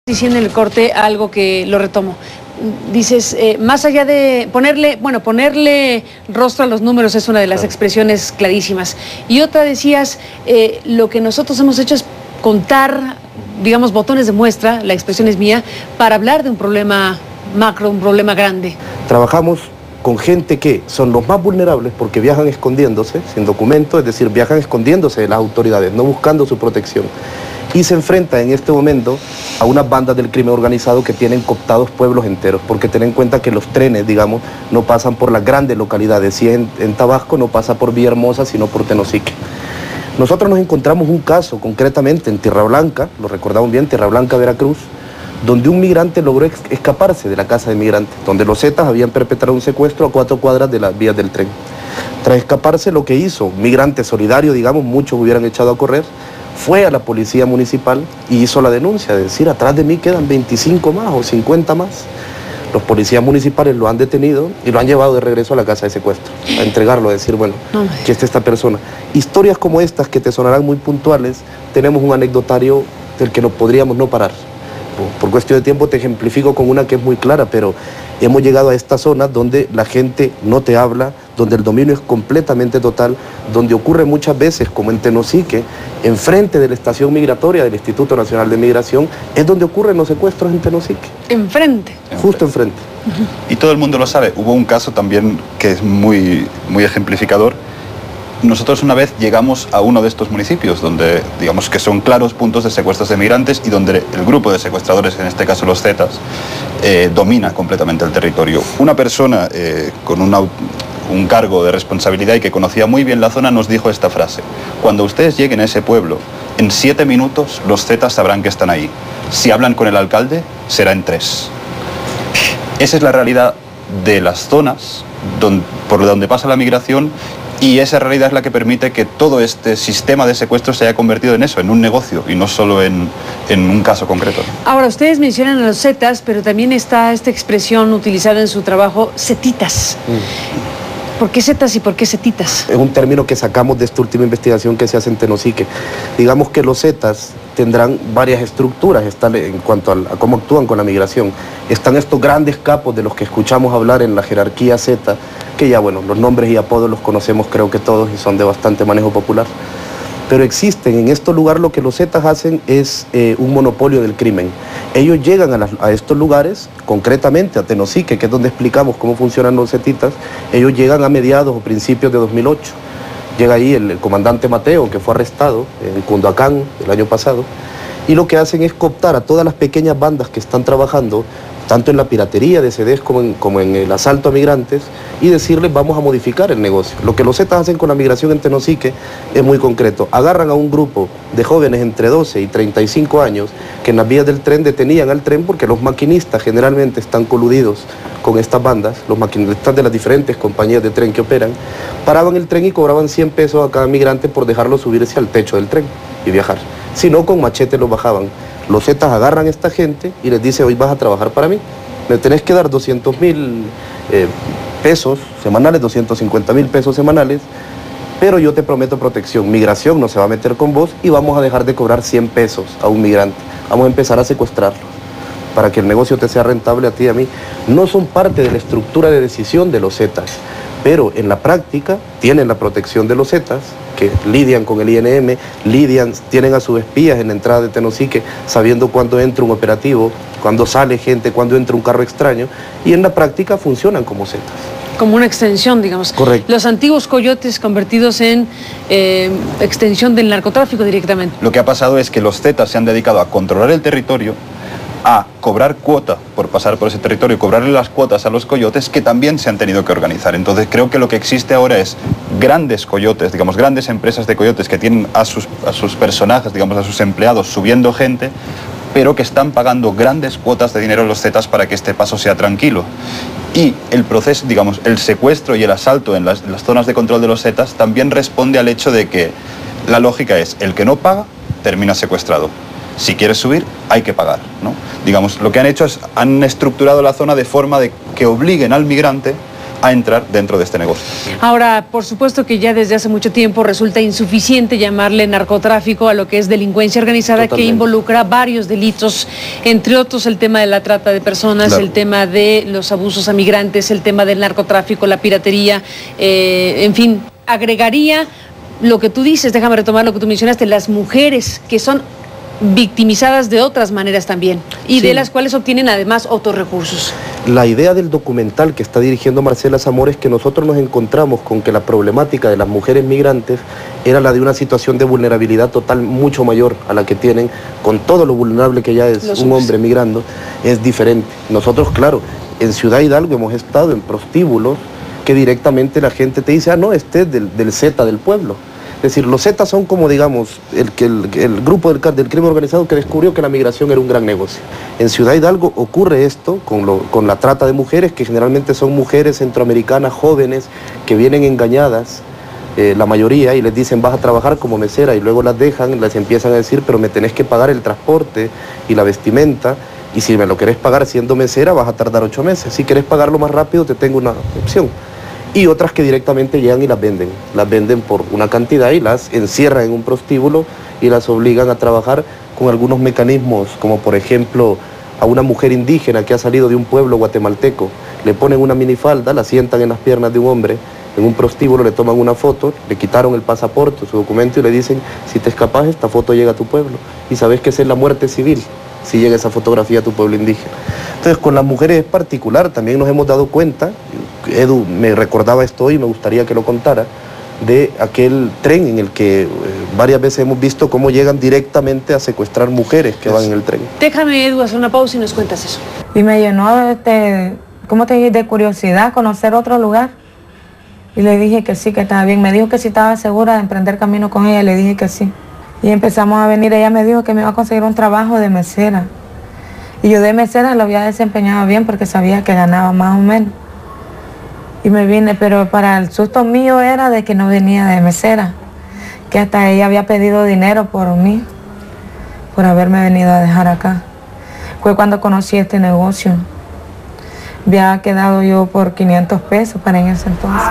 Diciendo en el corte algo que lo retomo. Dices, más allá de ponerle rostro a los números es una de las expresiones clarísimas. Y otra decías, lo que nosotros hemos hecho es contar, digamos, botones de muestra, la expresión es mía, para hablar de un problema macro, un problema grande. Trabajamos con gente que son los más vulnerables porque viajan escondiéndose, sin documento, es decir, viajan escondiéndose de las autoridades, no buscando su protección. Y se enfrenta en este momento a unas bandas del crimen organizado que tienen cooptados pueblos enteros, porque ten en cuenta que los trenes, digamos, no pasan por las grandes localidades. Si es en Tabasco, no pasa por Villahermosa, sino por Tenosique. Nosotros nos encontramos un caso, concretamente en Tierra Blanca, lo recordamos bien, Tierra Blanca, Veracruz, donde un migrante logró escaparse de la casa de migrantes, donde los Zetas habían perpetrado un secuestro a 4 cuadras de las vías del tren. Tras escaparse, lo que hizo, un migrante solidario, digamos, muchos hubieran echado a correr, fue a la policía municipal y hizo la denuncia, de decir, atrás de mí quedan 25 más o 50 más. Los policías municipales lo han detenido y lo han llevado de regreso a la casa de secuestro, a entregarlo, a decir, bueno, aquí está esta persona. Historias como estas, que te sonarán muy puntuales, tenemos un anecdotario del que no podríamos no parar. Por cuestión de tiempo te ejemplifico con una que es muy clara, pero hemos llegado a esta zona donde la gente no te habla, donde el dominio es completamente total, donde ocurre muchas veces, como en Tenosique, enfrente de la estación migratoria del Instituto Nacional de Migración, es donde ocurren los secuestros en Tenosique. ¿Enfrente? Justo enfrente. Y todo el mundo lo sabe. Hubo un caso también que es muy ejemplificador. Nosotros una vez llegamos a uno de estos municipios donde, digamos que son claros puntos de secuestros de migrantes y donde el grupo de secuestradores, en este caso los Zetas, domina completamente el territorio. Una persona con un cargo de responsabilidad y que conocía muy bien la zona nos dijo esta frase: cuando ustedes lleguen a ese pueblo, en 7 minutos los Zetas sabrán que están ahí. Si hablan con el alcalde, será en 3. Esa es la realidad de las zonas por donde pasa la migración. Y esa realidad es la que permite que todo este sistema de secuestros se haya convertido en eso, en un negocio, y no solo en un caso concreto. Ahora, ustedes mencionan a los Zetas, pero también está esta expresión utilizada en su trabajo, Zetitas. ¿Por qué Zetas y por qué Zetitas? Es un término que sacamos de esta última investigación que se hace en Tenosique. Digamos que los Zetas tendrán varias estructuras en cuanto a cómo actúan con la migración. Están estos grandes capos de los que escuchamos hablar en la jerarquía Zeta, que ya, bueno, los nombres y apodos los conocemos creo que todos y son de bastante manejo popular. Pero existen, en estos lugares lo que los Zetas hacen es un monopolio del crimen. Ellos llegan a estos lugares, concretamente a Tenosique, que es donde explicamos cómo funcionan los Zetitas. Ellos llegan a mediados o principios de 2008. Llega ahí el comandante Mateo, que fue arrestado en Cunduacán el año pasado, y lo que hacen es cooptar a todas las pequeñas bandas que están trabajando, tanto en la piratería de CDs como en el asalto a migrantes, y decirles vamos a modificar el negocio. Lo que los Zetas hacen con la migración en Tenosique es muy concreto. Agarran a un grupo de jóvenes entre 12 y 35 años que en las vías del tren detenían al tren porque los maquinistas generalmente están coludidos con estas bandas, los maquinistas de las diferentes compañías de tren que operan, paraban el tren y cobraban 100 pesos a cada migrante por dejarlo subirse al techo del tren y viajar. Si no, con machete los bajaban. Los Zetas agarran a esta gente y les dice, hoy vas a trabajar para mí. Me tenés que dar 200.000 pesos semanales, 250.000 pesos semanales, pero yo te prometo protección. Migración no se va a meter con vos y vamos a dejar de cobrar 100 pesos a un migrante. Vamos a empezar a secuestrarlos para que el negocio te sea rentable a ti y a mí. No son parte de la estructura de decisión de los Zetas, pero en la práctica tienen la protección de los Zetas, que lidian con el INM, tienen a sus espías en la entrada de Tenosique, sabiendo cuándo entra un operativo, cuándo sale gente, cuándo entra un carro extraño, y en la práctica funcionan como Zetas. Como una extensión, digamos. Correcto. Los antiguos coyotes convertidos en extensión del narcotráfico directamente. Lo que ha pasado es que los Zetas se han dedicado a controlar el territorio, a cobrar cuota por pasar por ese territorio y cobrarle las cuotas a los coyotes, que también se han tenido que organizar. Entonces creo que lo que existe ahora es grandes coyotes, digamos, grandes empresas de coyotes que tienen a sus personajes, digamos, a sus empleados subiendo gente, pero que están pagando grandes cuotas de dinero a los Zetas para que este paso sea tranquilo. Y el proceso, digamos, el secuestro y el asalto en las zonas de control de los Zetas también responde al hecho de que la lógica es, el que no paga termina secuestrado. Si quieres subir, hay que pagar, ¿no? Digamos, lo que han hecho es, han estructurado la zona de forma de que obliguen al migrante a entrar dentro de este negocio. Ahora, por supuesto que ya desde hace mucho tiempo resulta insuficiente llamarle narcotráfico a lo que es delincuencia organizada. Totalmente. Que involucra varios delitos, entre otros el tema de la trata de personas, claro. El tema de los abusos a migrantes, el tema del narcotráfico, la piratería, en fin, agregaría lo que tú dices, déjame retomar lo que tú mencionaste, las mujeres que son victimizadas de otras maneras también y sí. De las cuales obtienen además otros recursos. La idea del documental que está dirigiendo Marcela Zamora es que nosotros nos encontramos con que la problemática de las mujeres migrantes era la de una situación de vulnerabilidad total mucho mayor a la que tienen, con todo lo vulnerable que ya es un hombre migrando, es diferente. Nosotros, claro, en Ciudad Hidalgo hemos estado en prostíbulos que directamente la gente te dice, no, este es del Z del pueblo. Es decir, los Zetas son como, digamos, el grupo del crimen organizado que descubrió que la migración era un gran negocio. En Ciudad Hidalgo ocurre esto con la trata de mujeres, que generalmente son mujeres centroamericanas jóvenes que vienen engañadas, la mayoría, y les dicen vas a trabajar como mesera, y luego las dejan, les empiezan a decir, pero me tenés que pagar el transporte y la vestimenta, y si me lo querés pagar siendo mesera vas a tardar 8 meses. Si querés pagarlo más rápido te tengo una opción. Y otras que directamente llegan y las venden por una cantidad y las encierran en un prostíbulo y las obligan a trabajar con algunos mecanismos, como por ejemplo a una mujer indígena que ha salido de un pueblo guatemalteco, le ponen una minifalda, la sientan en las piernas de un hombre, en un prostíbulo le toman una foto, le quitaron el pasaporte, su documento y le dicen, si te escapas esta foto llega a tu pueblo. Y sabes que esa es la muerte civil, si llega esa fotografía a tu pueblo indígena. Entonces con las mujeres es particular, también nos hemos dado cuenta, Edu me recordaba esto hoy y me gustaría que lo contara, de aquel tren en el que varias veces hemos visto cómo llegan directamente a secuestrar mujeres que van en el tren. Déjame, Edu, hacer una pausa y nos cuentas eso. Y me llenó de curiosidad conocer otro lugar. Y le dije que sí, que estaba bien. Me dijo que si estaba segura de emprender camino con ella, le dije que sí. Y empezamos a venir, ella me dijo que me iba a conseguir un trabajo de mesera. Y yo de mesera lo había desempeñado bien porque sabía que ganaba más o menos. Y me vine, pero para el susto mío era de que no venía de mesera, que hasta ella había pedido dinero por mí, por haberme venido a dejar acá. Fue cuando conocí este negocio. Había quedado yo por 500 pesos para en ese entonces.